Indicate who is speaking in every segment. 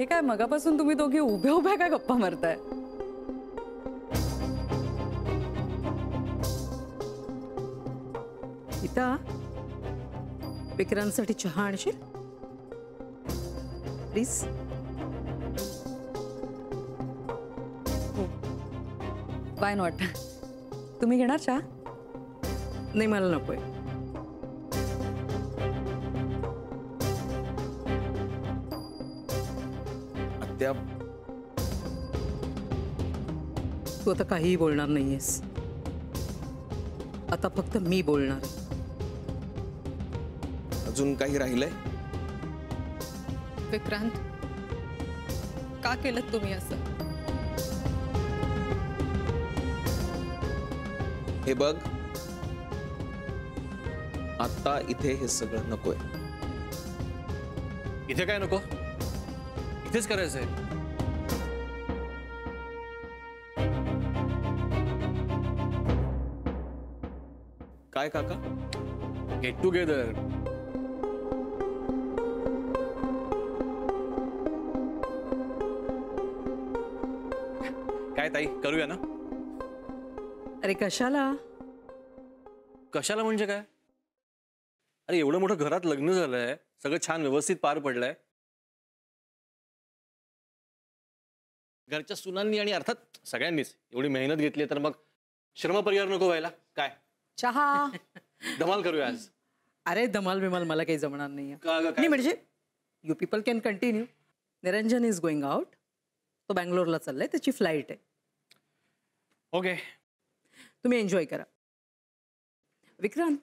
Speaker 1: हे काय मगापासून तुम्ही दोघी उभ्या उभ्या काय गप्पा मारताय?
Speaker 2: गीता, विक्रांतसाठी चहा आणशील प्लीज?
Speaker 1: Why not? तुम्ही घेणार चहा?
Speaker 2: नाही, मला नकोय.
Speaker 3: आत्या,
Speaker 2: तू आता काहीही बोलणार नाहीयेस. आता फक्त मी बोलणार.
Speaker 3: अजून काही राहिलंय?
Speaker 1: विक्रांत, का केलं तुम्ही असं?
Speaker 3: हे बघ, आता इथे हे सगळं नकोय.
Speaker 4: इथे काय नको? इथेच करायचंय.
Speaker 3: काय काका?
Speaker 4: Get together. काय ताई, करूया ना?
Speaker 2: अरे कशाला?
Speaker 4: कशाला म्हणजे काय? अरे एवढं मोठं घरात लग्न झालंय, सगळं छान व्यवस्थित पार पडलंय. घरच्या सुनांनी आणि अर्थात सगळ्यांनीच एवढी मेहनत घेतली, तर मग श्रमपरिहार नको व्हायला काय?
Speaker 1: चहा.
Speaker 4: धमाल करूया आज.
Speaker 2: अरे धमाल बिमाल मला काही जमणार नाहीये.
Speaker 4: का
Speaker 2: नाही म्हणजे you people can continue. Niranjan is going out. तो बँगलोरला चाललाय, त्याची फ्लाईट आहे.
Speaker 4: ओके,
Speaker 2: तुम्ही एन्जॉय करा. विक्रांत,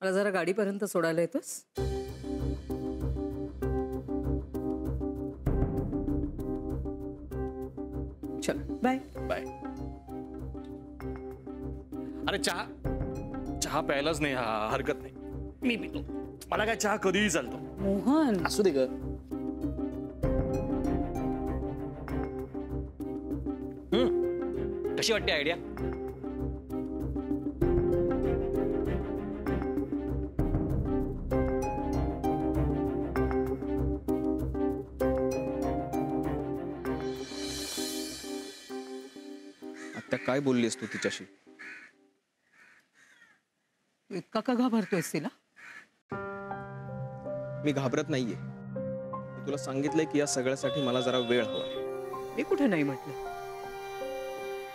Speaker 2: मला जरा गाडीपर्यंत सोडायला येतोस? चल बाय.
Speaker 4: बाय. अरे चहा, चहा प्यायलाच नाही, हा हरकत नाही, मी पितो. मला काय चहा कधीही चालतो.
Speaker 1: मोहन,
Speaker 4: असू दे ग. कशी वाटते आयडिया?
Speaker 3: आत्या, काय बोललीस तू तिच्याशी?
Speaker 2: इतका का घाबरतोयस तिला?
Speaker 3: मी घाबरत नाहीये. मी तुला सांगितलंय की या सगळ्यासाठी मला जरा वेळ हवा.
Speaker 2: मी कुठे नाही म्हटलं.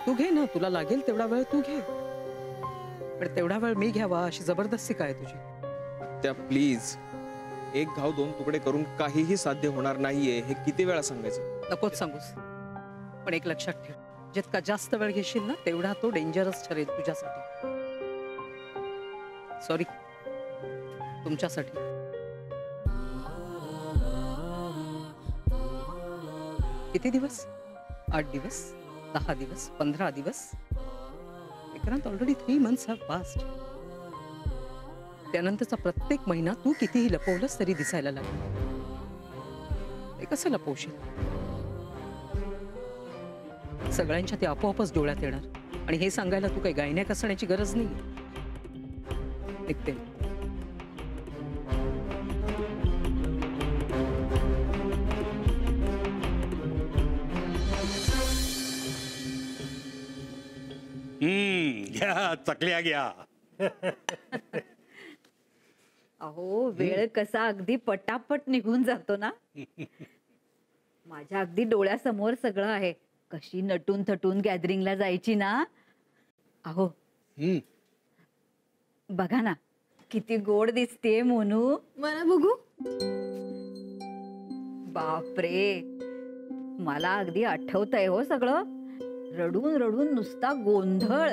Speaker 2: तू घे ना, तुला लागेल तेवढा वेळ तू घे. पण तेवढा वेळ मी घ्यावा अशी जबरदस्ती काय तुझी?
Speaker 3: त्या प्लीज, एक घाव दोन तुकडे करून काहीही साध्य होणार नाहीये, हे किती वेळा सांगायचं?
Speaker 2: नकोच सांगूस. पण एक लक्षात ठेव, जितका जास्त वेळ घेशील ना तेवढा तो डेंजरस ठरेल तुझ्यासाठी. सॉरी, तुमच्यासाठी. किती दिवस? 8 दिवस, 10 दिवस, 15 दिवस? Vikrant, already 3 months have passed. त्यानंतरचा प्रत्येक महिना तू कितीही लपवलंस तरी दिसायला लागला. ते कसं लपवशील? सगळ्यांच्या ते आपोआपच डोळ्यात येणार. आणि हे सांगायला तू काही गायण्याक असण्याची गरज नाही. निघते.
Speaker 4: घ्या चकल्या घ्या.
Speaker 5: अहो, वेळ कसा अगदी पटापट निघून जातो ना. माझ्या अगदी डोळ्यासमोर सगळं आहे. कशी नटून थटून गॅदरिंगला जायची ना. अहो, बघा ना, किती गोड दिसतेय मोनू.
Speaker 6: मला बघू.
Speaker 5: बापरे, मला अगदी आठवतंय हो सगळं. रडून रडून नुसता गोंधळ.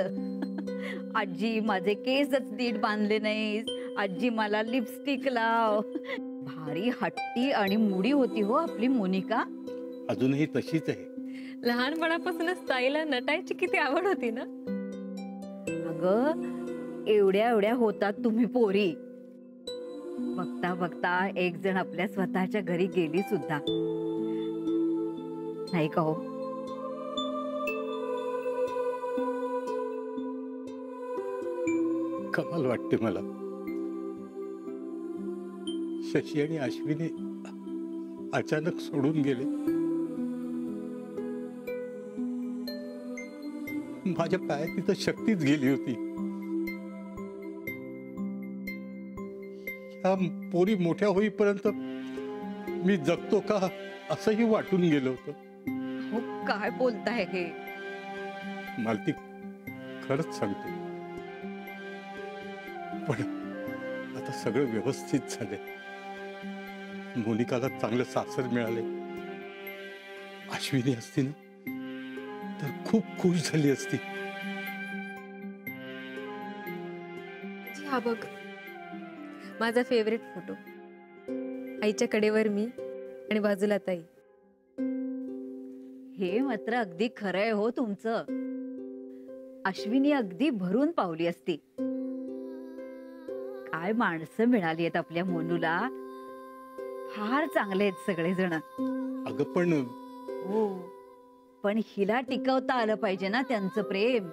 Speaker 5: आजी, माझे केसच नीट बांधले नाहीस. आजी, मला लिपस्टिक लाव. भारी हट्टी आणि मुडी होती हो आपली मोनिका.
Speaker 7: अजूनही तशीच आहे.
Speaker 6: लहानपणापासून स्टाईलला नटायची किती आवड होती ना.
Speaker 5: अगं, एवढ्या एवढ्या होतात तुम्ही पोरी. बघता बघता एक जण आपल्या स्वतःच्या घरी गेली सुद्धा नाही का हो.
Speaker 7: कमाल वाटते मला. शशी आणि अश्विनी अचानक सोडून गेले. माझ्या पायात तिथं शक्तीच गेली होती. ह्या पोरी मोठ्या होईपर्यंत मी जगतो का असंही वाटून गेलं होतं.
Speaker 5: हो, काय बोलताय हे?
Speaker 7: मालती, खरंच सांगतो, पण आता सगळं व्यवस्थित झालंय. मोनिकाला चांगलं सासर मिळाले. अश्विनी असती ना तर खूप खुश झाली असती.
Speaker 6: हा बघ, माझा फेवरेट फोटो. आईच्या कडेवर मी आणि बाजूला ताई.
Speaker 5: हे मात्र अगदी खरं आहे हो तुमचं. अश्विनी अगदी भरून पावली असती. काय माणसं मिळाली आहेत आपल्या मोनूला. फार चांगले आहेत सगळेजण.
Speaker 7: अगं पण
Speaker 5: हो, पण हिला टिकवता आलं पाहिजे ना त्यांचं प्रेम.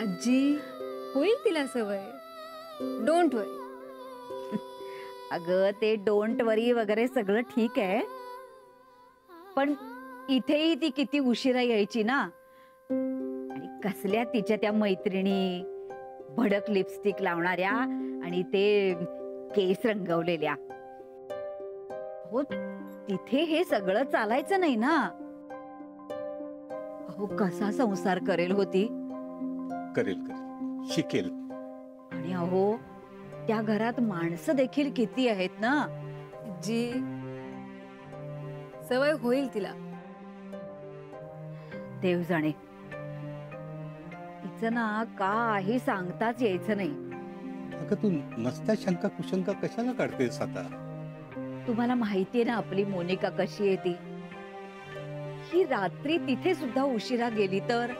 Speaker 6: आजी, होईल तिला सवय. डोंट वरी.
Speaker 5: अगं, ते डोंट वरी वगैरे सगळं ठीक आहे, पण इथेही ती किती उशिरा यायची ना. आणि कसल्या तिच्या त्या मैत्रिणी, भडक लिपस्टिक लावणाऱ्या आणि ते केस रंगवलेल्या. हो, तिथे हे सगळं चालायचं नाही ना. अहो, कसा संसार करेल होती.
Speaker 7: करेल करेल, शिकेल.
Speaker 5: आणि अहो, त्या घरात माणसं देखील किती आहेत ना.
Speaker 6: जी, सवय होईल तिला.
Speaker 5: देव जाणे. तिचं ना काही सांगताच यायचं नाही.
Speaker 7: अगं, तू नसत्या शंका कुशंका कशाला काढतेस आता?
Speaker 5: तुम्हाला माहितीये ना आपली मोनिका कशी आहे ती. ही रात्री तिथे सुद्धा उशिरा गेली तर.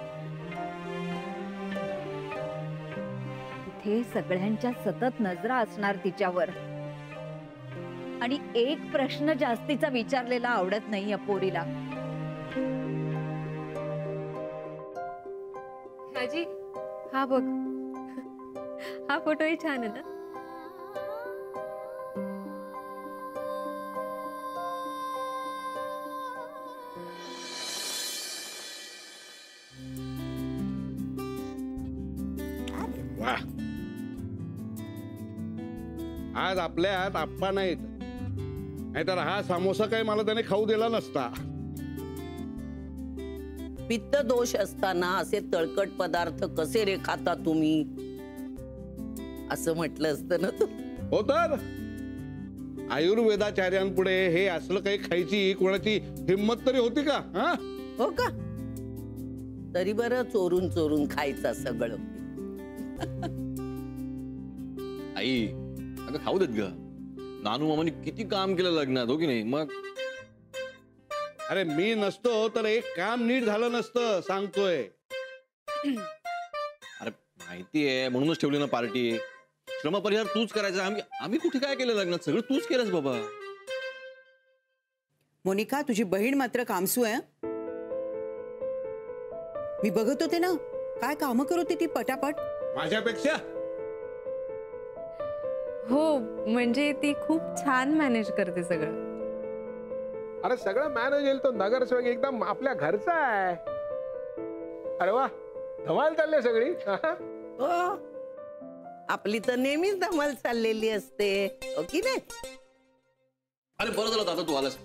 Speaker 5: तिथे सगळ्यांच्या सतत नजरा असणार तिच्यावर. आणि एक प्रश्न जास्तीचा विचारलेला आवडत नाही या पोरीला.
Speaker 6: आजी, हा बघ, हा फोटोही छान आहे ना.
Speaker 8: वा, आज आपल्यात आप्पा नाहीत, नाहीतर हा समोसा काही मला त्याने खाऊ दिला नसता.
Speaker 9: पित्त दोष असताना असे तळकट पदार्थ कसे रे खाता तुम्ही, असं म्हटलं असतं ना तू.
Speaker 8: हो तर आयुर्वेदाचार्यांपुढे हे असलं काही खायची कोणाची हिंमत तरी होती का? हा,
Speaker 9: हो का? तरी बरं चोरून चोरून खायचं सगळं.
Speaker 4: आई, अगं खाऊ देत ग. नानू मामाने किती काम केलं लग्नात, हो की नाही? मग
Speaker 8: अरे मी नसतो तर एक काम नीट झालं नसतं, सांगतोय.
Speaker 4: अरे माहितीये, म्हणूनच ठेवली ना पार्टी. श्रमपरिहार तूच करायचा. आम्ही कुठे काय केलं लग्नात? सगळं तूच केलंस बाबा.
Speaker 10: मोनिका, तुझी बहीण मात्र कामसू आहे. मी बघत होते ना, काय कामं करत होती ती पटापट.
Speaker 8: माझ्यापेक्षा
Speaker 6: हो, म्हणजे ती खूप छान मॅनेज करते सगळं.
Speaker 11: अरे सगळं मॅनेज येईल तो नगरसेवक एकदम आपल्या घरचा आहे. अरे वा, धमाल चालली सगळी.
Speaker 9: हो, आपली तर नेहमीच धमाल चाललेली असते, हो की नाही?
Speaker 4: अरे बरं झालं दादा तू आलास.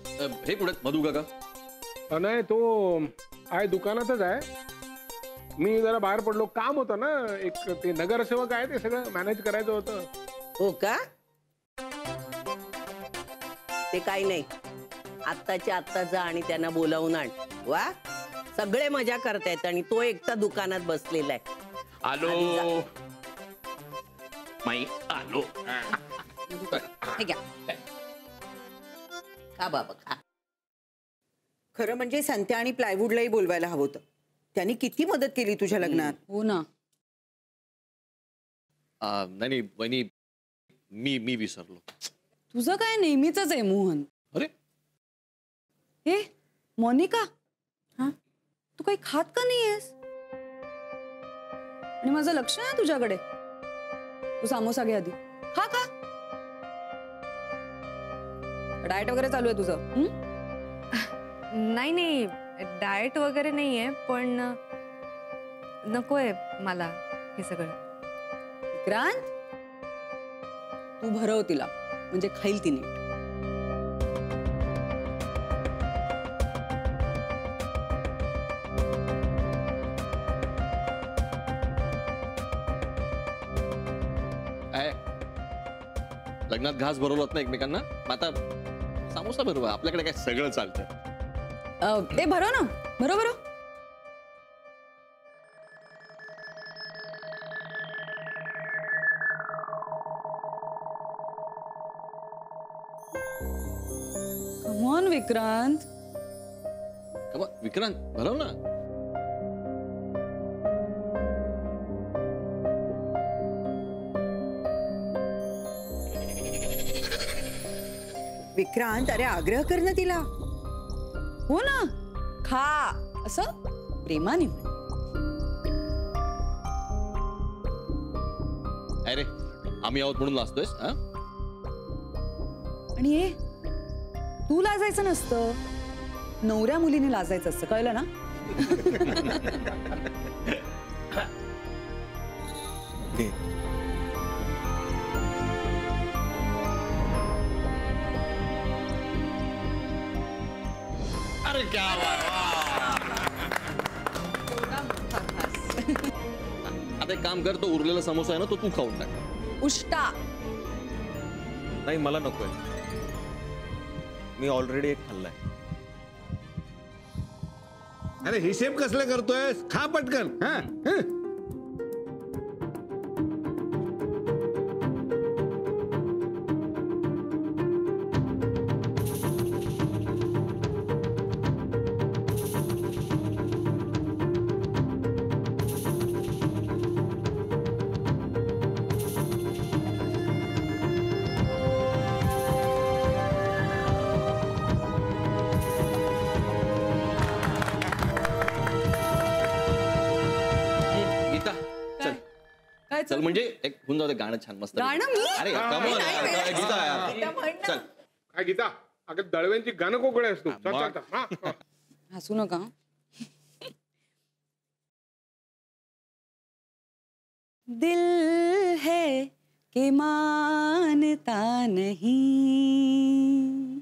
Speaker 4: हे कुठे मधू काका?
Speaker 11: नाही, तो आहे दुकानातच आहे. मी जरा बाहेर पडलो, काम होतं ना. एक ते नगरसेवक आहे, ते सगळं मॅनेज करायचं होतं.
Speaker 9: हो का? ते काही नाही, आत्ताच्या आत्ता जा आणि त्यांना बोलावून आण. वा, सगळे मजा करतायत आणि तो एकटा दुकानात बसलेला आहे.
Speaker 8: आलो माई, आलो.
Speaker 10: हे घ्या.
Speaker 9: खा बाबा, खा.
Speaker 10: खरं म्हणजे संत्या आणि प्लायवूडलाही बोलवायला हवं होतं. त्यांनी किती मदत केली तुझ्या लग्नात.
Speaker 2: हो ना.
Speaker 4: नाही वहिनी, मी विसरलो.
Speaker 2: तुझं काय नेहमीच आहे मोहन.
Speaker 4: अरे
Speaker 2: हे मोनिका, हा, तू काही खात का नाहीयेस? आणि माझं लक्ष नाही तुझ्याकडे. तू सामोसा घे आधी. खा का.
Speaker 1: डाएट वगैरे चालू आहे तुझं?
Speaker 6: नाही नाही डाएट वगैरे नाहीये पण नकोय मला हे सगळं.
Speaker 1: विक्रांत तू भरव तिला म्हणजे खाईल तिने.
Speaker 4: काय लग्नात घास भरवलात ना एकमेकांना, मग आता समोसा भरवा. आपल्याकडे काय सगळं चालतं.
Speaker 1: ते भरव ना, भरव. Come on Vikrant.
Speaker 4: विक्रांत भरव ना.
Speaker 10: विक्रांत, अरे आग्रह कर ना तिला.
Speaker 1: हो ना, खा असं प्रेमाने.
Speaker 4: अरे आम्ही आहोत म्हणून लाजतोयस?
Speaker 1: आणि हे तू लाजायचं नसतं, नवऱ्या मुलीने लाजायचं असतं, कळलं ना?
Speaker 4: अरे क्या आता एक काम कर, तो उरलेला समोसा आहे ना तो तू खाऊन टाक.
Speaker 1: उष्टा.
Speaker 3: नाही मला नकोय, मी ऑलरेडी एक खाल्लाय.
Speaker 8: अरे हिशेब कसले करतोय? खा पटकन. हा
Speaker 4: चल म्हणजे एक होऊन जाऊ दे, गाणं छान मस्त.
Speaker 1: गाणं मी?
Speaker 4: अरे come on यार, गीता यार. चल
Speaker 11: काय गीता, अगं दळव्यांची गाणं कोकळे असतो.
Speaker 1: हसू नका. दिल है कि मानता नहीं,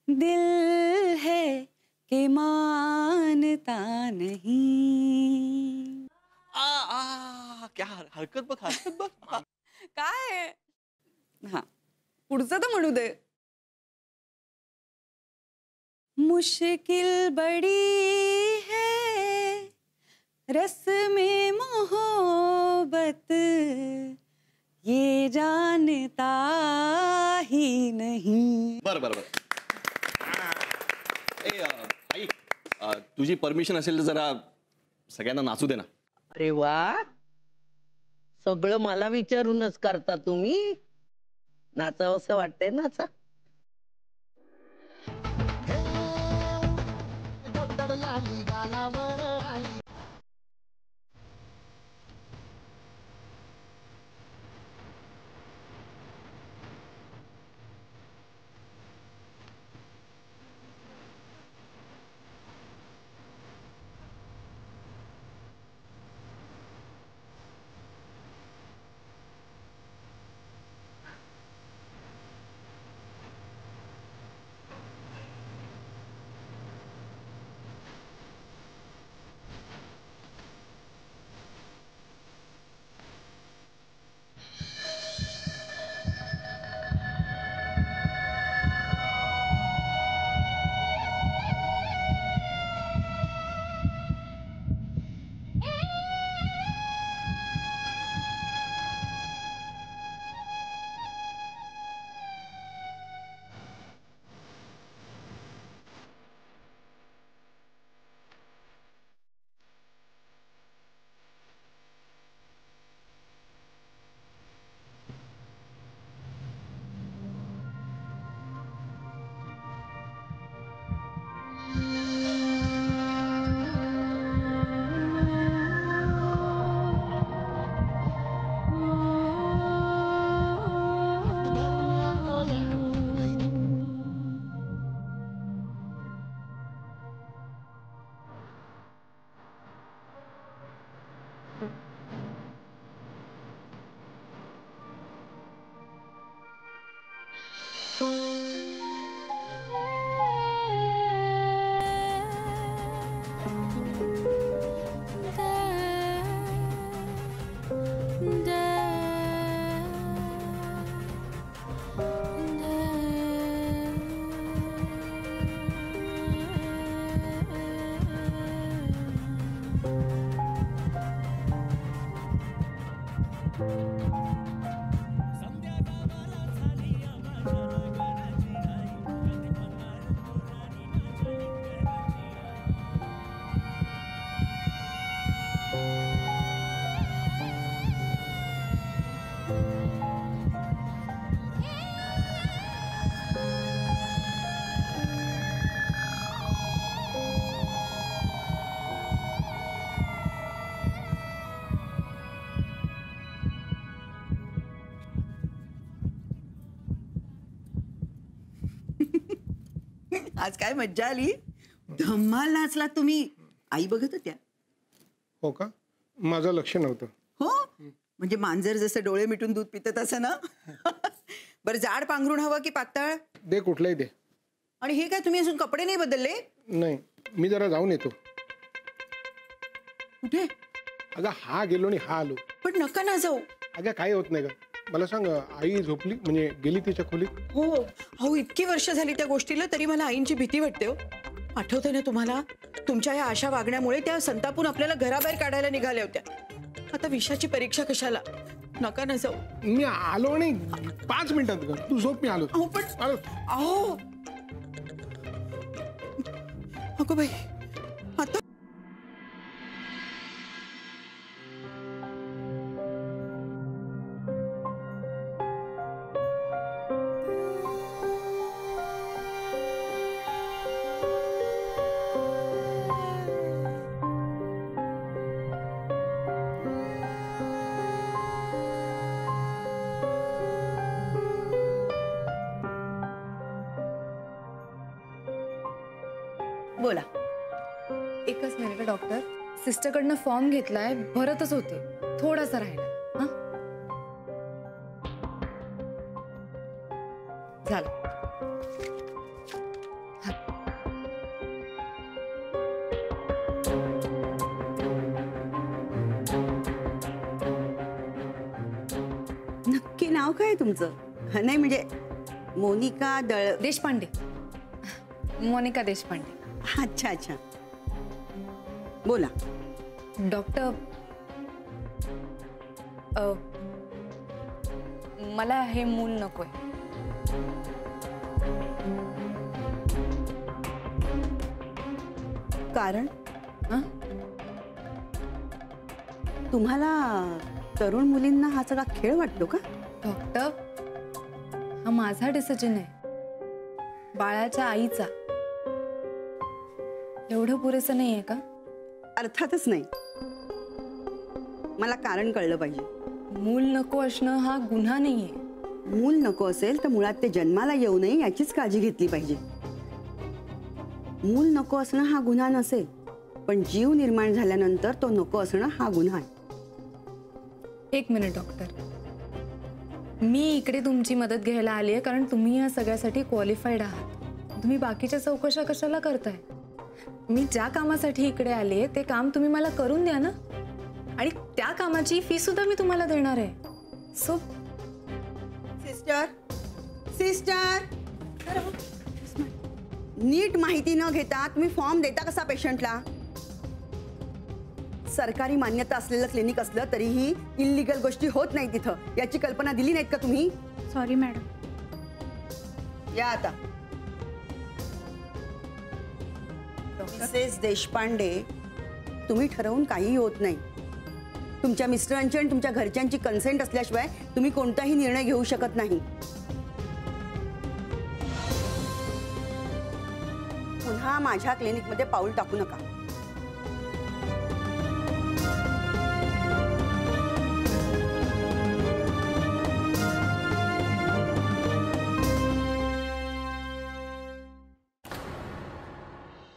Speaker 1: दिल है कि मानता नहीं.
Speaker 4: क्या हरकत बघ, हरकत बघ.
Speaker 1: काय हा पुढचं तर म्हणू दे. मुश्किल बड़ी है रस्म मोहब्बत, ये जानता ही नहीं.
Speaker 4: बर बर बर. ए आई, तुझी परमिशन असेल तर जरा सगळ्यांना नाचू दे ना.
Speaker 9: अरे वा, सगळं मला विचारूनच करता तुम्ही. नाचावं असं वाटतंय, नाचा.
Speaker 10: आज काय मज्जा आली. धम्माल नाचला तुम्ही. आई बघत होत्या.
Speaker 11: हो का? माझं लक्ष नव्हतं.
Speaker 10: हो म्हणजे मांजर जसं डोळे मिटून दूध पितं तसं ना. बरं जाड पांघरुण हवं की पातळ?
Speaker 11: दे कुठलंही दे.
Speaker 10: आणि हे काय तुम्ही अजून कपडे नाही बदलले?
Speaker 11: नाही मी जरा जाऊन येतो.
Speaker 10: कुठे?
Speaker 11: अगं हा गेलो आणि हा आलो.
Speaker 10: पण नका ना जाऊ.
Speaker 11: अगं काय होत नाही का. मला सांग आई झोपली म्हणजे गेली तिच्या खोलीत?
Speaker 10: हो हो इतकी वर्ष झाली त्या गोष्टीला तरी मला आईंची भीती वाटते हो. आठवतंय ना तुम्हाला? तुमच्या या अशा वागण्यामुळे त्या संतापून आपल्याला घराबाहेर काढायला निघाल्या होत्या. आता विषाची परीक्षा कशाला. नका ना जाऊ.
Speaker 11: मी आलो आणि 5 मिनिटात कर. तू झोप मी आलो.
Speaker 10: अहो पण अहो अगो बाई आता बोला.
Speaker 6: एकच मिनिट डॉक्टर. सिस्टरकडनं फॉर्म घेतलाय, भरतच होते, थोडासा राहिला. हा झालं.
Speaker 10: नक्की नाव काय तुमचं? नाही म्हणजे मोनिका
Speaker 6: देशपांडे. मोनिका देशपांडे.
Speaker 10: अच्छा अच्छा बोला.
Speaker 6: डॉक्टर मला हे मूल नकोय.
Speaker 10: कारण तुम्हाला तरुण मुलींना हा सगळा खेळ वाटतो का?
Speaker 6: डॉक्टर हा माझा डिसिजन आहे, बाळाच्या आईचा. एवढं पुरेसं नाहीये का?
Speaker 10: अर्थातच नाही. मला कारण कळलं पाहिजे.
Speaker 6: मूल नको असणं हा गुन्हा नाहीये.
Speaker 10: मूल नको असेल तर मुळात ते जन्माला येऊ नये याचीच काळजी घेतली पाहिजे. मूल नको असणं हा गुन्हा नसेल, पण जीव निर्माण झाल्यानंतर तो नको असणं हा गुन्हा आहे.
Speaker 6: एक मिनिट डॉक्टर. मी इकडे तुमची मदत घ्यायला आली आहे कारण तुम्ही या सगळ्यासाठी क्वालिफाईड आहात. तुम्ही बाकीच्या चौकशा कशाला करताय? मी ज्या कामासाठी इकडे आले ते काम तुम्ही मला करून द्या ना, आणि त्या कामाची फी सुद्धा मी तुम्हाला देणार आहे. सो
Speaker 10: सिस्टर सिस्टर नीट माहिती न घेता तुम्ही फॉर्म देता कसा पेशंटला? सरकारी मान्यता असलेलं क्लिनिक असलं तरीही इल्लीगल गोष्टी होत नाही तिथं, याची कल्पना दिली नाहीत का तुम्ही?
Speaker 5: Sorry madam.
Speaker 10: या आता. मिसेस देशपांडे, तुम्ही ठरवून काही होत नाही. तुमच्या मिस्टरांची आणि तुमच्या घरच्यांची कन्सेंट असल्याशिवाय तुम्ही कोणताही निर्णय घेऊ शकत नाही. पुन्हा माझ्या क्लिनिकमध्ये पाऊल टाकू नका.